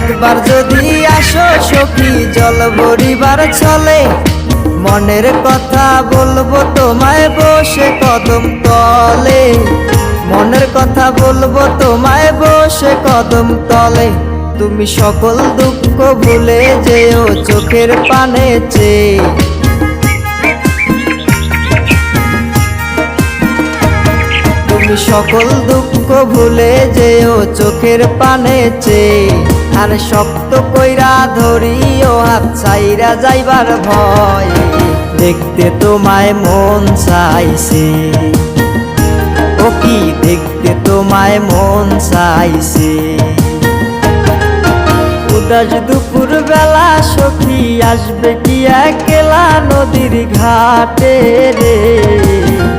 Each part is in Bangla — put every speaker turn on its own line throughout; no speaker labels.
একবার যদি আসো সখী জল ভরিবার চলে, মনের কথা বলবো তোমায় বসে কদম তলে। মনের কথা বলবো তোমায় বসে কদম তলে। তুমি সকল দুঃখ ভুলে যেও চোখের পানে চেয়ে। তুমি সকল দুঃখ ভুলে যেও চোখের পানে চেয়ে। আর শক্ত কইরা ধরিও হাত ছাইরা যাইবার ভয়, দেখতে তোমায় মন চাইছে। ও কি দেখতে তোমায় মন চাইছে। উদাস দুপুর বেলা সখী আসবে কি একলা নদীর ঘাটে রে,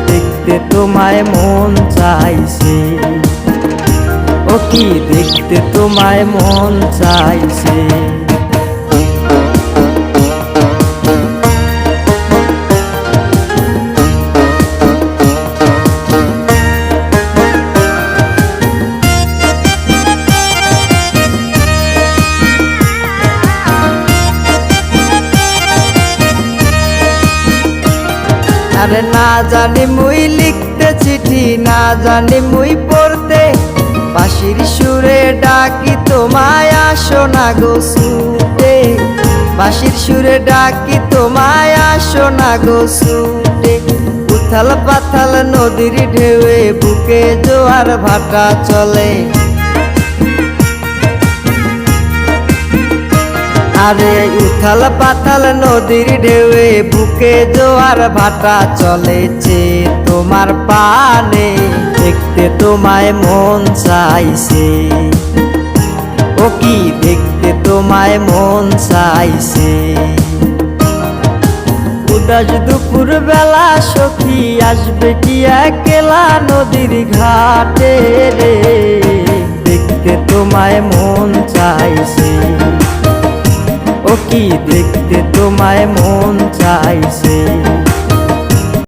দেখতে তোমায় মন চাইছে। ও কি দেখতে তোমায় মন চাইছে। আরে না জানি মুই লিখতে চিঠি, না জানি মুই পড়তে, বাঁশির সুরে ডাকি তোমায় আসো না গো ছুটে। বাঁশির সুরে ডাকি তোমায় আসো না গো ছুটে। উথাল পাথাল নদীর ঢেউয়ে বুকে জোয়ার ভাটা চলে। আরে উথাল পাথাল নদীর ঢেউয়ে বুকে জোয়ার ভাটা চলেছে তোমার পানে, দেখতে তোমায় মন চাইছে। ও কি দেখতে তোমায় মন চাইছে। উদাস দুপুর বেলা সখী আসবে কি একলা নদীর ঘাটে রে, দেখতে তোমায় মন চাইছে। ও কি দেখতে তোমায় মন চাইছে।